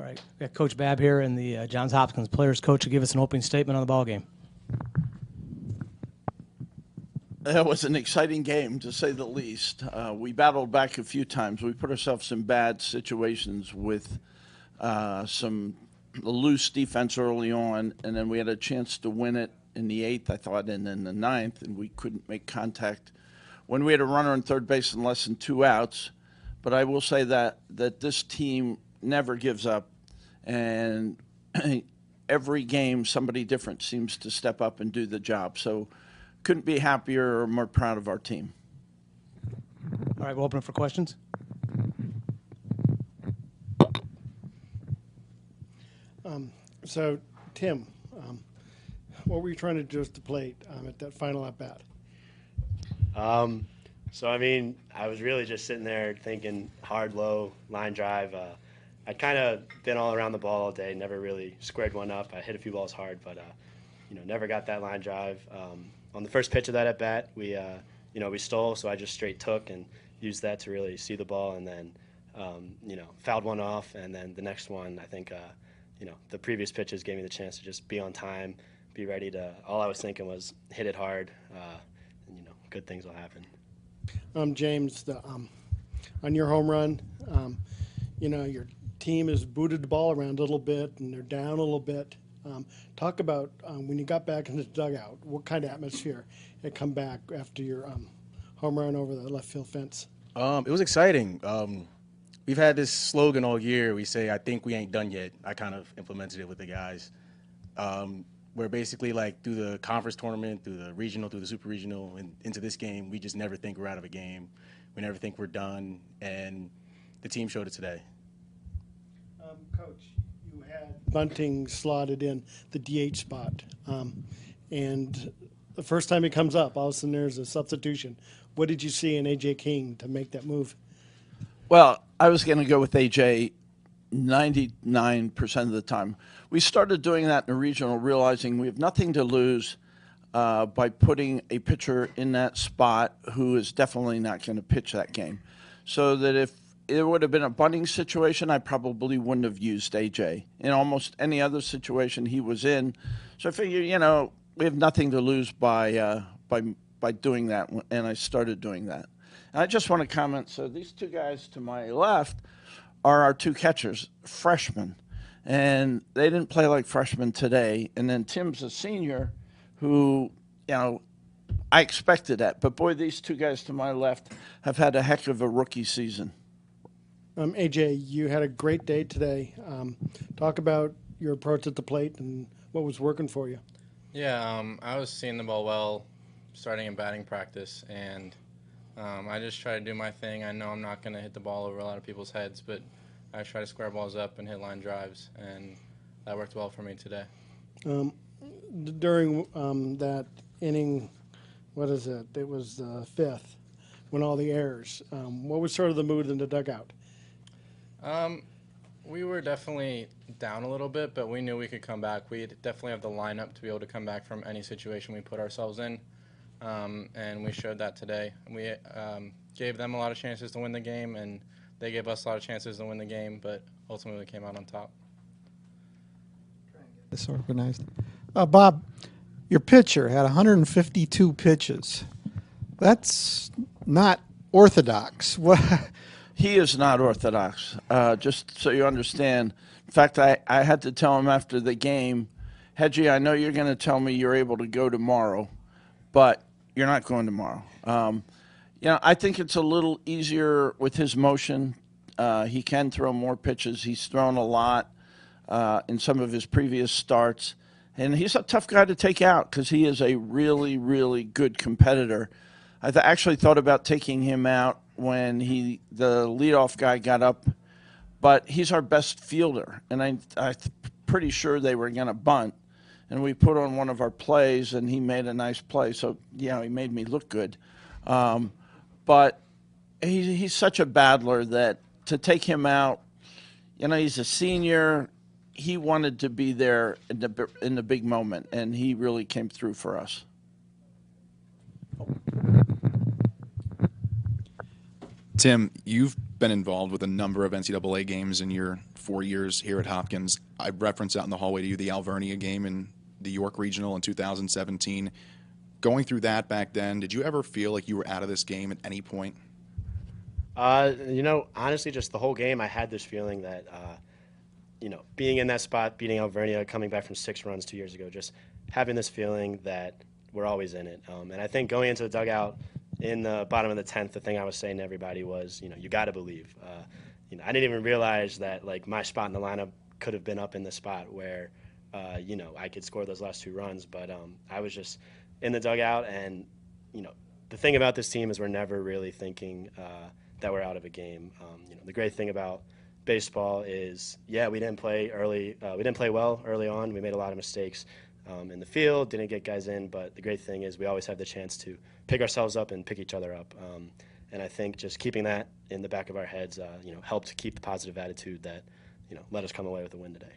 All right, we got Coach Babb here and the Johns Hopkins players coach to give us an opening statement on the ball game. That was an exciting game, to say the least. We battled back a few times. We put ourselves in bad situations with some loose defense early on, and then we had a chance to win it in the 8th, I thought, and in the 9th, and we couldn't make contact when we had a runner on third base and less than 2 outs. But I will say that this team never gives up, and every game somebody different seems to step up and do the job. So couldn't be happier or more proud of our team. All right, we'll open it for questions. So, Tim, what were you trying to do at the plate at that final at-bat? So, I mean, I was really just sitting there thinking hard, low, line drive. I'd kind of been all around the ball all day, never really squared one up. I hit a few balls hard, but, never got that line drive. On the first pitch of that at-bat, we stole, so I just straight took and used that to really see the ball, and then, fouled one off, and then the next one, I think, the previous pitches gave me the chance to just be on time, be ready to – all I was thinking was hit it hard, and, good things will happen. James, on your home run, your team has booted the ball around a little bit, and they're down a little bit. Talk about when you got back in the dugout, what kind of atmosphere had come back after your home run over the left field fence? It was exciting. We've had this slogan all year. We say, "I think we ain't done yet." I kind of implemented it with the guys. Where basically, like, through the conference tournament, through the regional, through the super regional, and into this game, we just never think we're out of a game. We never think we're done, and the team showed it today. Coach, you had Bunting slotted in the DH spot, and the first time he comes up, all of a sudden there's a substitution. What did you see in A.J. King to make that move? Well, I was going to go with A.J. 99% of the time. We started doing that in the regional, realizing we have nothing to lose by putting a pitcher in that spot who is definitely not going to pitch that game. So that if it would have been a bunting situation, I probably wouldn't have used A.J. In almost any other situation he was in. So I figured, we have nothing to lose by doing that, and I started doing that. And I just want to comment, so these two guys to my left are our two catchers, freshmen, and they didn't play like freshmen today. And then Tim's a senior who, I expected that. But, boy, these two guys to my left have had a heck of a rookie season. A.J., you had a great day today. Talk about your approach at the plate and what was working for you. Yeah, I was seeing the ball well starting in batting practice, and I just try to do my thing. I know I'm not going to hit the ball over a lot of people's heads, but I try to square balls up and hit line drives, and that worked well for me today. During that inning, what is it? It was the 5th, when all the errors. What was sort of the mood in the dugout? We were definitely down a little bit, but we knew we could come back. We definitely have the lineup to be able to come back from any situation we put ourselves in, and we showed that today. We gave them a lot of chances to win the game, and they gave us a lot of chances to win the game, but ultimately came out on top. This organized. Bob, your pitcher had 152 pitches. That's not orthodox. What? He is not orthodox, just so you understand. In fact, I had to tell him after the game, Hedgie, I know you're going to tell me you're able to go tomorrow, but you're not going tomorrow. I think it's a little easier with his motion. He can throw more pitches. He's thrown a lot in some of his previous starts. And he's a tough guy to take out because he is a really, really good competitor. I actually thought about taking him out when the leadoff guy got up, but he's our best fielder, and I'm pretty sure they were going to bunt, and we put on one of our plays, and he made a nice play, so, he made me look good. But he's such a battler that to take him out, he's a senior. He wanted to be there in the big moment, and he really came through for us. Tim, you've been involved with a number of NCAA games in your 4 years here at Hopkins. I referenced out in the hallway to you the Alvernia game in the York Regional in 2017. Going through that back then, did you ever feel like you were out of this game at any point? Honestly, just the whole game, I had this feeling that, being in that spot, beating Alvernia, coming back from 6 runs 2 years ago, just having this feeling that we're always in it. And I think going into the dugout in the bottom of the 10th, the thing I was saying to everybody was, you got to believe. I didn't even realize that, like, my spot in the lineup could have been up in the spot where, I could score those last 2 runs. But I was just in the dugout, and, the thing about this team is we're never really thinking that we're out of a game. The great thing about baseball is, we didn't play early. We didn't play well early on. We made a lot of mistakes in the field, didn't get guys in. But the great thing is we always have the chance to pick ourselves up and pick each other up. And I think just keeping that in the back of our heads, helped keep the positive attitude that, let us come away with a win today.